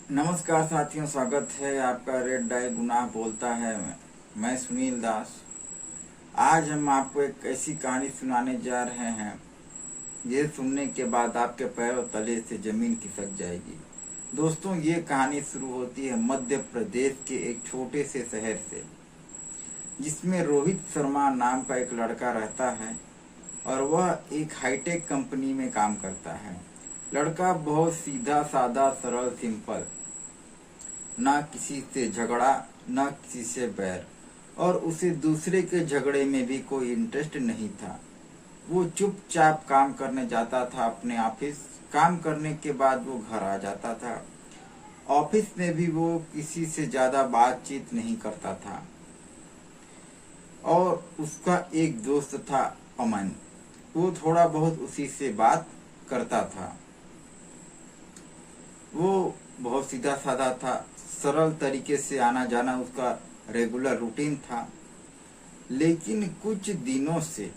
नमस्कार साथियों, स्वागत है आपका रेड डाई गुनाह बोलता है। मैं सुनील दास। आज हम आपको एक ऐसी कहानी सुनाने जा रहे हैं, ये सुनने के बाद आपके पैरों तले से जमीन खिसक जाएगी। दोस्तों, ये कहानी शुरू होती है मध्य प्रदेश के एक छोटे से शहर से, जिसमें रोहित शर्मा नाम का एक लड़का रहता है और वह एक हाईटेक कंपनी में काम करता है। लड़का बहुत सीधा साधा सरल सिंपल, ना किसी से झगड़ा ना किसी से बैर, और उसे दूसरे के झगड़े में भी कोई इंटरेस्ट नहीं था। वो चुपचाप काम करने जाता था अपने ऑफिस। काम करने के बाद वो घर आ जाता था। ऑफिस में भी वो किसी से ज्यादा बातचीत नहीं करता था। और उसका एक दोस्त था अमन, वो थोड़ा बहुत उसी से बात करता था। वो बहुत सीधा साधा था, सरल तरीके से आना जाना उसका रेगुलर रूटीन था। लेकिन कुछ दिनों से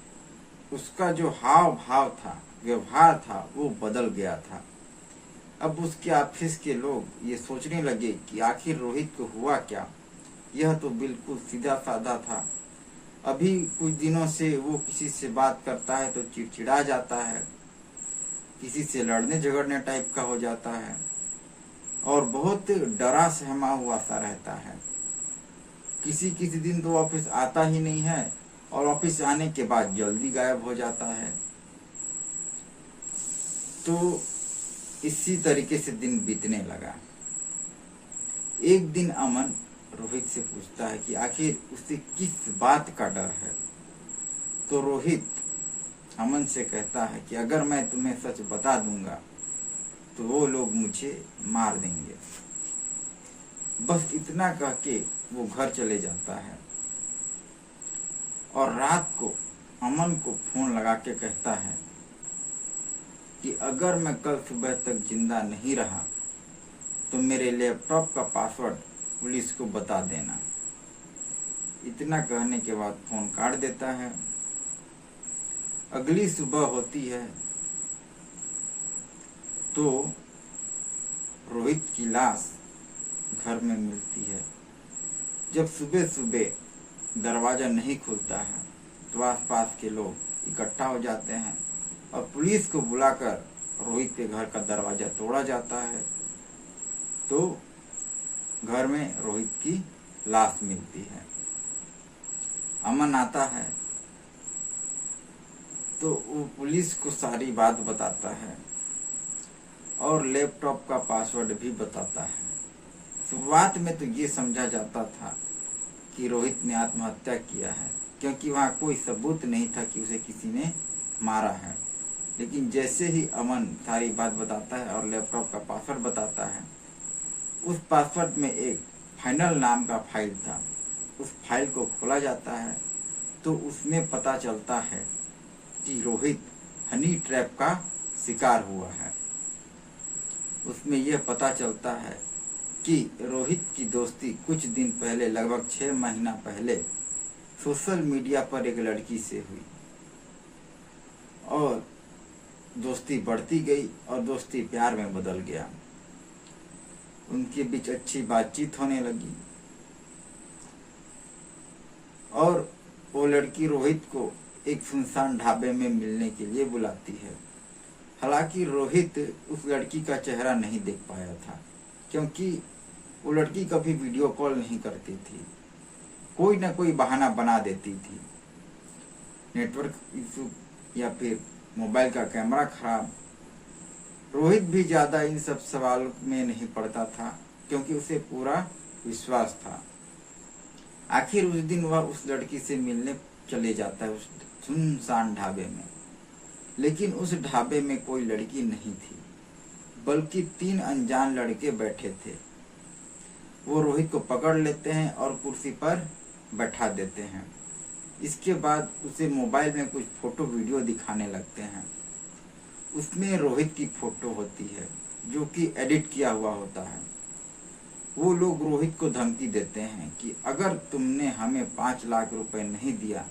उसका जो हाव भाव था, व्यवहार था, वो बदल गया था। अब उसके ऑफिस के लोग ये सोचने लगे कि आखिर रोहित को हुआ क्या। यह तो बिल्कुल सीधा साधा था, अभी कुछ दिनों से वो किसी से बात करता है तो चिड़चिड़ा जाता है, किसी से लड़ने झगड़ने टाइप का हो जाता है और बहुत डरा सहमा हुआ सा रहता है। किसी किसी दिन तो ऑफिस आता ही नहीं है और ऑफिस आने के बाद जल्दी गायब हो जाता है। तो इसी तरीके से दिन बीतने लगा। एक दिन अमन रोहित से पूछता है कि आखिर उसे किस बात का डर है। तो रोहित अमन से कहता है कि अगर मैं तुम्हें सच बता दूंगा तो वो लोग मुझे मार देंगे। बस इतना कह के वो घर चले जाता है और रात को अमन को फोन लगा के कहता है कि अगर मैं कल सुबह तक जिंदा नहीं रहा तो मेरे लैपटॉप का पासवर्ड पुलिस को बता देना। इतना कहने के बाद फोन काट देता है। अगली सुबह होती है तो रोहित की लाश घर में मिलती है। जब सुबह सुबह दरवाजा नहीं खुलता है तो आसपास के लोग इकट्ठा हो जाते हैं और पुलिस को बुलाकर रोहित के घर का दरवाजा तोड़ा जाता है। तो घर में रोहित की लाश मिलती है। अमन आता है तो वो पुलिस को सारी बात बताता है और लैपटॉप का पासवर्ड भी बताता है। शुरुआत में तो ये समझा जाता था कि रोहित ने आत्महत्या किया है, क्योंकि वहाँ कोई सबूत नहीं था कि उसे किसी ने मारा है। लेकिन जैसे ही अमन सारी बात बताता है और लैपटॉप का पासवर्ड बताता है, उस पासवर्ड में एक फाइनल नाम का फाइल था। उस फाइल को खोला जाता है तो उसमें पता चलता है कि रोहित हनी ट्रैप का शिकार हुआ है। उसमें यह पता चलता है कि रोहित की दोस्ती कुछ दिन पहले, लगभग 6 महीना पहले, सोशल मीडिया पर एक लड़की से हुई और दोस्ती बढ़ती गई और दोस्ती प्यार में बदल गया। उनके बीच अच्छी बातचीत होने लगी और वो लड़की रोहित को एक सुनसान ढाबे में मिलने के लिए बुलाती है। हालांकि रोहित उस लड़की का चेहरा नहीं देख पाया था, क्योंकि वो लड़की कभी वीडियो कॉल नहीं करती थी, कोई ना कोई बहाना बना देती थी। नेटवर्क इशू या फिर मोबाइल का कैमरा खराब। रोहित भी ज्यादा इन सब सवालों में नहीं पड़ता था, क्योंकि उसे पूरा विश्वास था। आखिर उस दिन वह उस लड़की से मिलने चले जाता है उस सुनसान ढाबे में। लेकिन उस ढाबे में कोई लड़की नहीं थी, बल्कि 3 अनजान लड़के बैठे थे। वो रोहित को पकड़ लेते हैं और कुर्सी पर बैठा देते हैं। इसके बाद उसे मोबाइल में कुछ फोटो वीडियो दिखाने लगते हैं। उसमें रोहित की फोटो होती है जो कि एडिट किया हुआ होता है। वो लोग रोहित को धमकी देते हैं कि अगर तुमने हमें 5 लाख रुपए नहीं दिया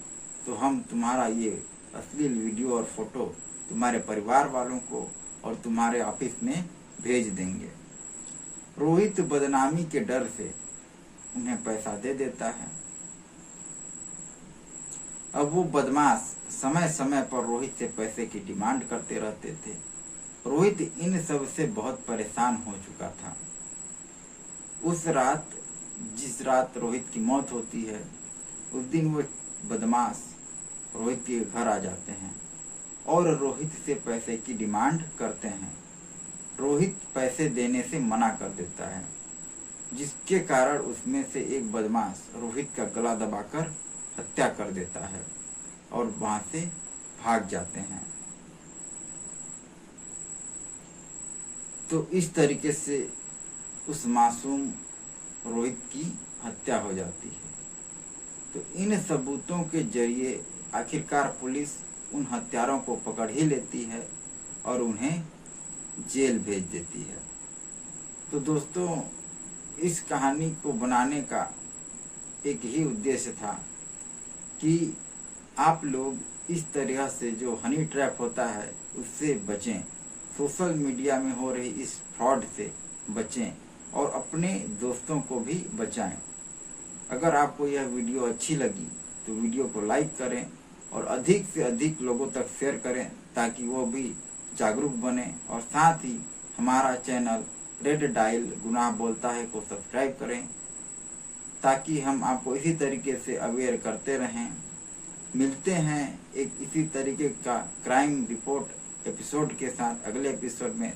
तो हम तुम्हारा ये अश्लील वीडियो और फोटो तुम्हारे परिवार वालों को और तुम्हारे ऑफिस में भेज देंगे। रोहित बदनामी के डर से उन्हें पैसा दे देता है। अब वो बदमाश समय समय पर रोहित से पैसे की डिमांड करते रहते थे। रोहित इन सब से बहुत परेशान हो चुका था। उस रात, जिस रात रोहित की मौत होती है, उस दिन वो बदमाश रोहित के घर आ जाते हैं और रोहित से पैसे की डिमांड करते हैं। रोहित पैसे देने से मना कर देता है, जिसके कारण उसमें से एक बदमाश रोहित का गला दबाकर हत्या कर देता है और वहां से भाग जाते हैं। तो इस तरीके से उस मासूम रोहित की हत्या हो जाती है। तो इन सबूतों के जरिए आखिरकार पुलिस उन हत्यारों को पकड़ ही लेती है और उन्हें जेल भेज देती है। तो दोस्तों, इस कहानी को बनाने का एक ही उद्देश्य था कि आप लोग इस तरह से जो हनी ट्रैप होता है उससे बचें, सोशल मीडिया में हो रही इस फ्रॉड से बचें और अपने दोस्तों को भी बचाएं। अगर आपको यह वीडियो अच्छी लगी तो वीडियो को लाइक करें और अधिक से अधिक लोगों तक शेयर करें ताकि वो भी जागरूक बने, और साथ ही हमारा चैनल रेड डायल गुनाह बोलता है को सब्सक्राइब करें ताकि हम आपको इसी तरीके से अवेयर करते रहें। मिलते हैं एक इसी तरीके का क्राइम रिपोर्ट एपिसोड के साथ अगले एपिसोड में।